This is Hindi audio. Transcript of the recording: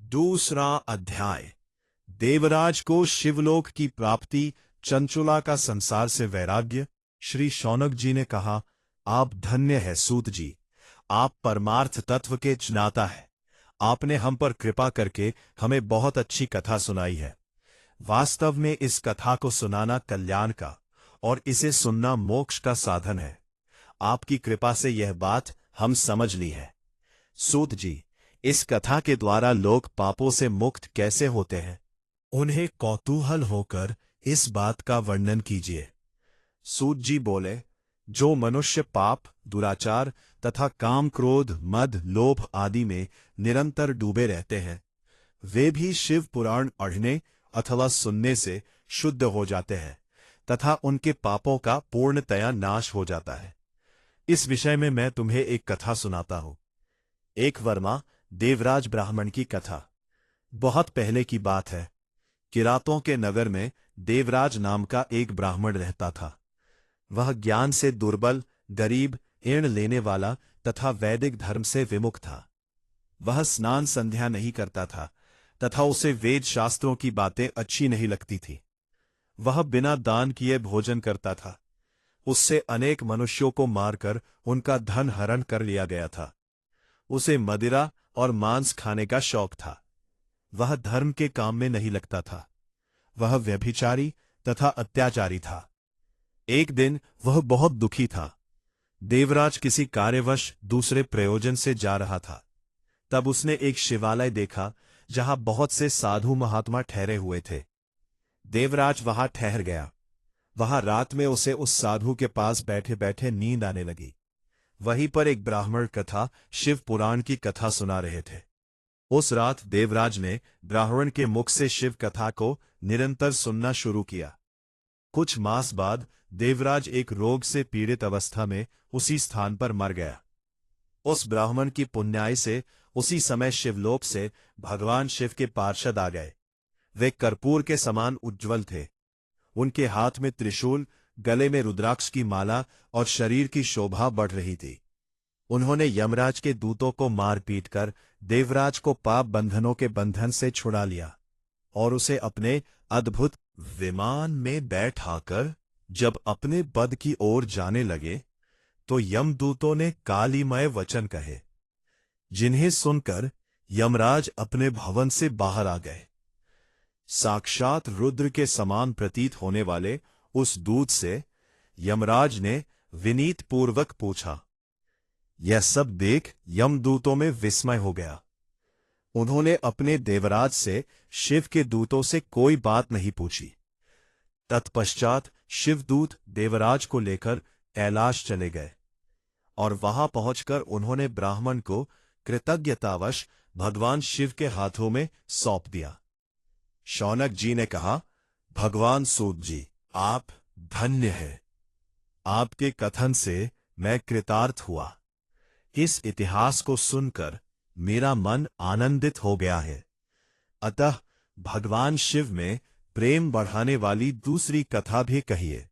दूसरा अध्याय। देवराज को शिवलोक की प्राप्ति, चंचुला का संसार से वैराग्य। श्री शौनक जी ने कहा, आप धन्य है सूत जी, आप परमार्थ तत्व के ज्ञाता है। आपने हम पर कृपा करके हमें बहुत अच्छी कथा सुनाई है। वास्तव में इस कथा को सुनाना कल्याण का और इसे सुनना मोक्ष का साधन है। आपकी कृपा से यह बात हम समझ ली है। सूत जी, इस कथा के द्वारा लोग पापों से मुक्त कैसे होते हैं, उन्हें कौतूहल होकर इस बात का वर्णन कीजिए। सूत जी बोले, जो मनुष्य पाप, दुराचार तथा काम, क्रोध, मद, लोभ आदि में निरंतर डूबे रहते हैं, वे भी शिव पुराण पढ़ने अथवा सुनने से शुद्ध हो जाते हैं तथा उनके पापों का पूर्णतया नाश हो जाता है। इस विषय में मैं तुम्हें एक कथा सुनाता हूं। एक वर्मा देवराज ब्राह्मण की कथा। बहुत पहले की बात है। किरातों के नगर में देवराज नाम का एक ब्राह्मण रहता था। वह ज्ञान से दुर्बल, गरीब, ऋण लेने वाला तथा वैदिक धर्म से विमुख था। वह स्नान संध्या नहीं करता था तथा उसे वेद शास्त्रों की बातें अच्छी नहीं लगती थी। वह बिना दान किए भोजन करता था। उससे अनेक मनुष्यों को मारकर उनका धन हरण कर लिया गया था। उसे मदिरा और मांस खाने का शौक था। वह धर्म के काम में नहीं लगता था। वह व्यभिचारी तथा अत्याचारी था। एक दिन वह बहुत दुखी था। देवराज किसी कार्यवश दूसरे प्रयोजन से जा रहा था। तब उसने एक शिवालय देखा जहां बहुत से साधु महात्मा ठहरे हुए थे। देवराज वहां ठहर गया। वहां रात में उसे उस साधु के पास बैठे बैठे नींद आने लगी। वहीं पर एक ब्राह्मण कथा, शिव पुराण की कथा सुना रहे थे। उस रात देवराज ने ब्राह्मण के मुख से शिव कथा को निरंतर सुनना शुरू किया। कुछ मास बाद देवराज एक रोग से पीड़ित अवस्था में उसी स्थान पर मर गया। उस ब्राह्मण की पुण्याई से उसी समय शिवलोक से भगवान शिव के पार्षद आ गए। वे कर्पूर के समान उज्ज्वल थे। उनके हाथ में त्रिशूल, गले में रुद्राक्ष की माला और शरीर की शोभा बढ़ रही थी। उन्होंने यमराज के दूतों को मार पीट कर देवराज को पाप बंधनों के बंधन से छुड़ा लिया और उसे अपने अद्भुत विमान में बैठाकर जब अपने पद की ओर जाने लगे तो यमदूतों ने कालीमय वचन कहे, जिन्हें सुनकर यमराज अपने भवन से बाहर आ गए। साक्षात रुद्र के समान प्रतीत होने वाले उस दूत से यमराज ने विनीत पूर्वक पूछा। यह सब देख यमदूतों में विस्मय हो गया। उन्होंने अपने देवराज से शिव के दूतों से कोई बात नहीं पूछी। तत्पश्चात शिवदूत देवराज को लेकर कैलाश चले गए और वहां पहुंचकर उन्होंने ब्राह्मण को कृतज्ञतावश भगवान शिव के हाथों में सौंप दिया। शौनक जी ने कहा, भगवान सूत जी, आप धन्य हैं। आपके कथन से मैं कृतार्थ हुआ। इस इतिहास को सुनकर मेरा मन आनंदित हो गया है। अतः भगवान शिव में प्रेम बढ़ाने वाली दूसरी कथा भी कहिए।